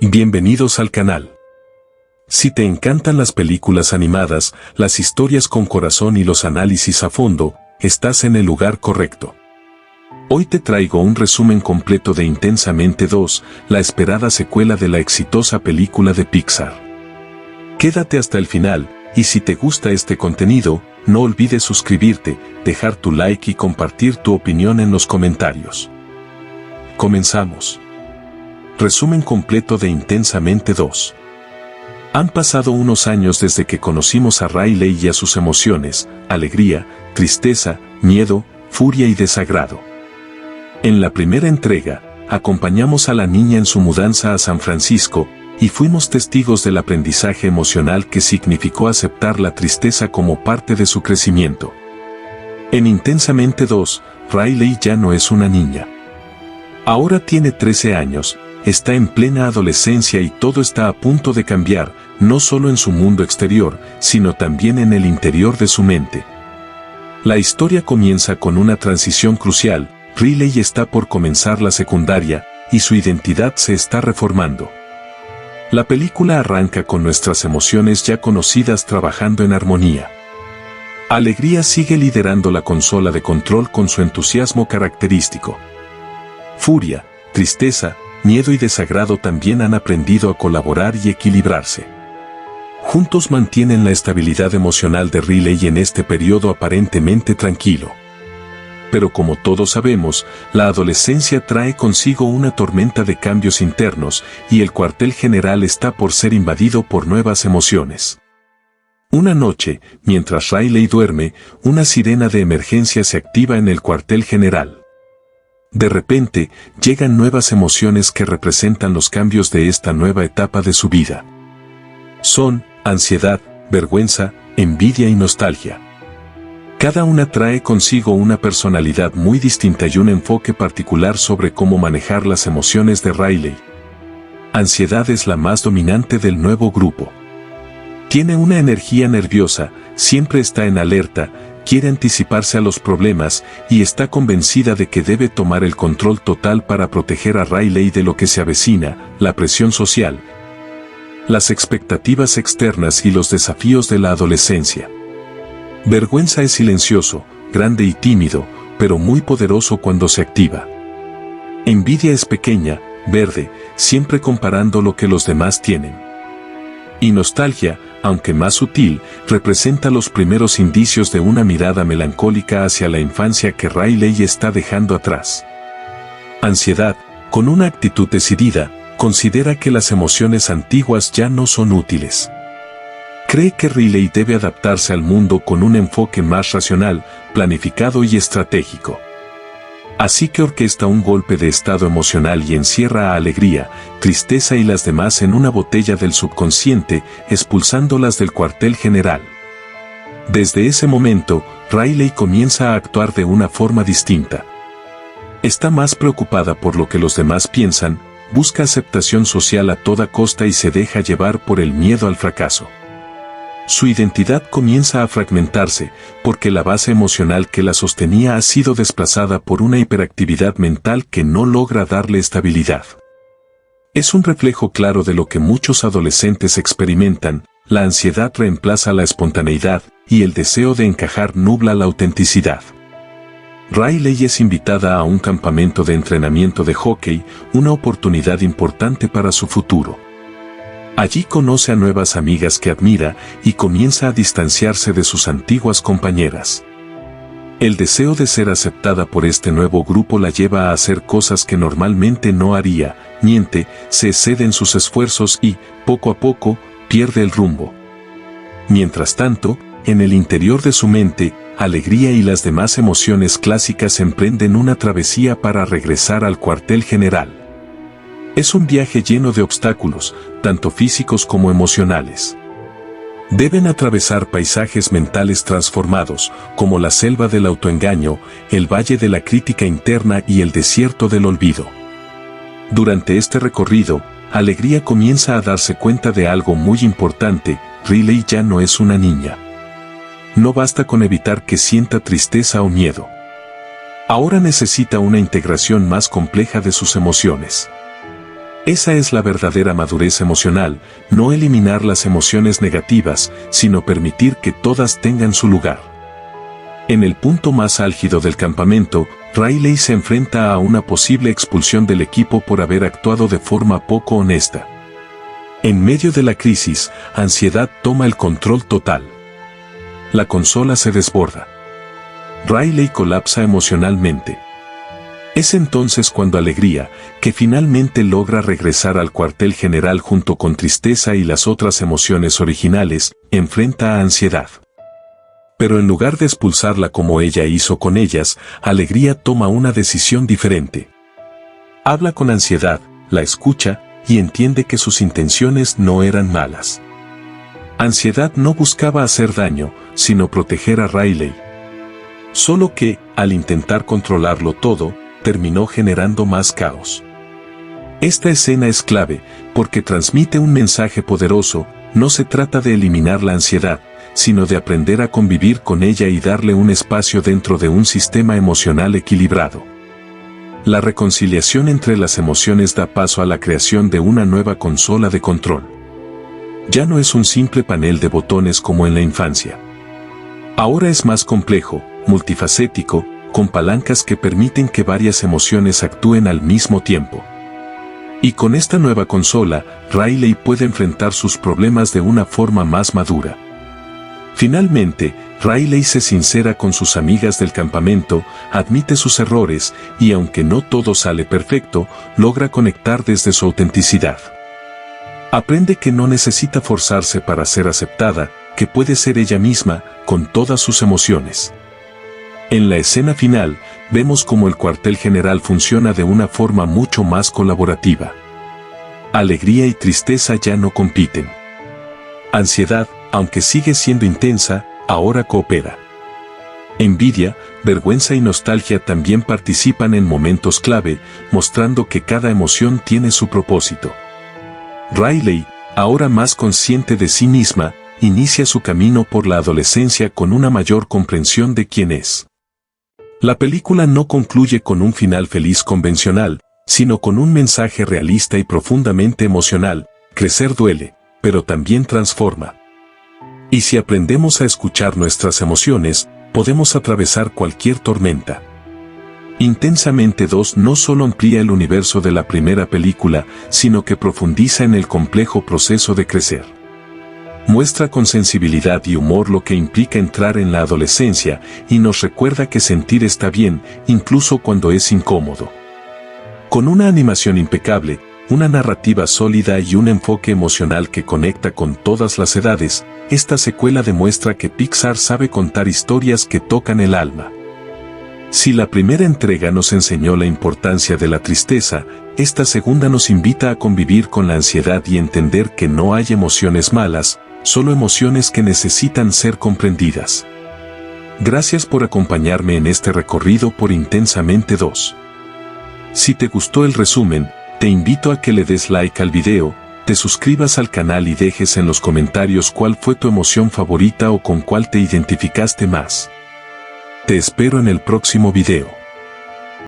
Bienvenidos al canal. Si te encantan las películas animadas, las historias con corazón y los análisis a fondo, estás en el lugar correcto. Hoy te traigo un resumen completo de Intensamente 2, la esperada secuela de la exitosa película de Pixar. Quédate hasta el final, y si te gusta este contenido, no olvides suscribirte, dejar tu like y compartir tu opinión en los comentarios. Comenzamos. Resumen completo de Intensamente 2. Han pasado unos años desde que conocimos a Riley y a sus emociones, alegría, tristeza, miedo, furia y desagrado. En la primera entrega, acompañamos a la niña en su mudanza a San Francisco, y fuimos testigos del aprendizaje emocional que significó aceptar la tristeza como parte de su crecimiento. En Intensamente 2, Riley ya no es una niña. Ahora tiene 13 años, está en plena adolescencia y todo está a punto de cambiar, no solo en su mundo exterior, sino también en el interior de su mente. La historia comienza con una transición crucial. Riley está por comenzar la secundaria, y su identidad se está reformando. La película arranca con nuestras emociones ya conocidas trabajando en armonía. Alegría sigue liderando la consola de control con su entusiasmo característico. Furia, tristeza, miedo y desagrado también han aprendido a colaborar y equilibrarse. Juntos mantienen la estabilidad emocional de Riley en este periodo aparentemente tranquilo. Pero como todos sabemos, la adolescencia trae consigo una tormenta de cambios internos y el cuartel general está por ser invadido por nuevas emociones. Una noche, mientras Riley duerme, una sirena de emergencia se activa en el cuartel general. De repente, llegan nuevas emociones que representan los cambios de esta nueva etapa de su vida. Son ansiedad, vergüenza, envidia y nostalgia. Cada una trae consigo una personalidad muy distinta y un enfoque particular sobre cómo manejar las emociones de Riley. Ansiedad es la más dominante del nuevo grupo. Tiene una energía nerviosa, siempre está en alerta, quiere anticiparse a los problemas y está convencida de que debe tomar el control total para proteger a Riley de lo que se avecina, la presión social, las expectativas externas y los desafíos de la adolescencia. Vergüenza es silencioso, grande y tímido, pero muy poderoso cuando se activa. Envidia es pequeña, verde, siempre comparando lo que los demás tienen. Y nostalgia, aunque más sutil, representa los primeros indicios de una mirada melancólica hacia la infancia que Riley está dejando atrás. Ansiedad, con una actitud decidida, considera que las emociones antiguas ya no son útiles. Cree que Riley debe adaptarse al mundo con un enfoque más racional, planificado y estratégico. Así que orquesta un golpe de estado emocional y encierra a alegría, tristeza y las demás en una botella del subconsciente, expulsándolas del cuartel general. Desde ese momento, Riley comienza a actuar de una forma distinta. Está más preocupada por lo que los demás piensan, busca aceptación social a toda costa y se deja llevar por el miedo al fracaso. Su identidad comienza a fragmentarse, porque la base emocional que la sostenía ha sido desplazada por una hiperactividad mental que no logra darle estabilidad. Es un reflejo claro de lo que muchos adolescentes experimentan, la ansiedad reemplaza la espontaneidad, y el deseo de encajar nubla la autenticidad. Riley es invitada a un campamento de entrenamiento de hockey, una oportunidad importante para su futuro. Allí conoce a nuevas amigas que admira y comienza a distanciarse de sus antiguas compañeras. El deseo de ser aceptada por este nuevo grupo la lleva a hacer cosas que normalmente no haría, miente, se excede en sus esfuerzos y, poco a poco, pierde el rumbo. Mientras tanto, en el interior de su mente, alegría y las demás emociones clásicas emprenden una travesía para regresar al cuartel general. Es un viaje lleno de obstáculos, tanto físicos como emocionales. Deben atravesar paisajes mentales transformados, como la selva del autoengaño, el valle de la crítica interna y el desierto del olvido. Durante este recorrido, Alegría comienza a darse cuenta de algo muy importante: Riley ya no es una niña. No basta con evitar que sienta tristeza o miedo. Ahora necesita una integración más compleja de sus emociones. Esa es la verdadera madurez emocional, no eliminar las emociones negativas, sino permitir que todas tengan su lugar. En el punto más álgido del campamento, Riley se enfrenta a una posible expulsión del equipo por haber actuado de forma poco honesta. En medio de la crisis, ansiedad toma el control total. La consola se desborda. Riley colapsa emocionalmente. Es entonces cuando Alegría, que finalmente logra regresar al cuartel general junto con tristeza y las otras emociones originales, enfrenta a ansiedad. Pero en lugar de expulsarla como ella hizo con ellas, Alegría toma una decisión diferente. Habla con ansiedad, la escucha, y entiende que sus intenciones no eran malas. Ansiedad no buscaba hacer daño, sino proteger a Riley. Solo que, al intentar controlarlo todo, terminó generando más caos. Esta escena es clave, porque transmite un mensaje poderoso. No se trata de eliminar la ansiedad, sino de aprender a convivir con ella y darle un espacio dentro de un sistema emocional equilibrado. La reconciliación entre las emociones da paso a la creación de una nueva consola de control. Ya no es un simple panel de botones como en la infancia. Ahora es más complejo, multifacético, con palancas que permiten que varias emociones actúen al mismo tiempo. Y con esta nueva consola, Riley puede enfrentar sus problemas de una forma más madura. Finalmente, Riley se sincera con sus amigas del campamento, admite sus errores y aunque no todo sale perfecto, logra conectar desde su autenticidad. Aprende que no necesita forzarse para ser aceptada, que puede ser ella misma, con todas sus emociones. En la escena final, vemos cómo el cuartel general funciona de una forma mucho más colaborativa. Alegría y tristeza ya no compiten. Ansiedad, aunque sigue siendo intensa, ahora coopera. Envidia, vergüenza y nostalgia también participan en momentos clave, mostrando que cada emoción tiene su propósito. Riley, ahora más consciente de sí misma, inicia su camino por la adolescencia con una mayor comprensión de quién es. La película no concluye con un final feliz convencional, sino con un mensaje realista y profundamente emocional. Crecer duele, pero también transforma. Y si aprendemos a escuchar nuestras emociones, podemos atravesar cualquier tormenta. Intensamente 2 no solo amplía el universo de la primera película, sino que profundiza en el complejo proceso de crecer. Muestra con sensibilidad y humor lo que implica entrar en la adolescencia y nos recuerda que sentir está bien, incluso cuando es incómodo. Con una animación impecable, una narrativa sólida y un enfoque emocional que conecta con todas las edades, esta secuela demuestra que Pixar sabe contar historias que tocan el alma. Si la primera entrega nos enseñó la importancia de la tristeza, esta segunda nos invita a convivir con la ansiedad y entender que no hay emociones malas, solo emociones que necesitan ser comprendidas. Gracias por acompañarme en este recorrido por Intensamente 2. Si te gustó el resumen, te invito a que le des like al video, te suscribas al canal y dejes en los comentarios cuál fue tu emoción favorita o con cuál te identificaste más. Te espero en el próximo video.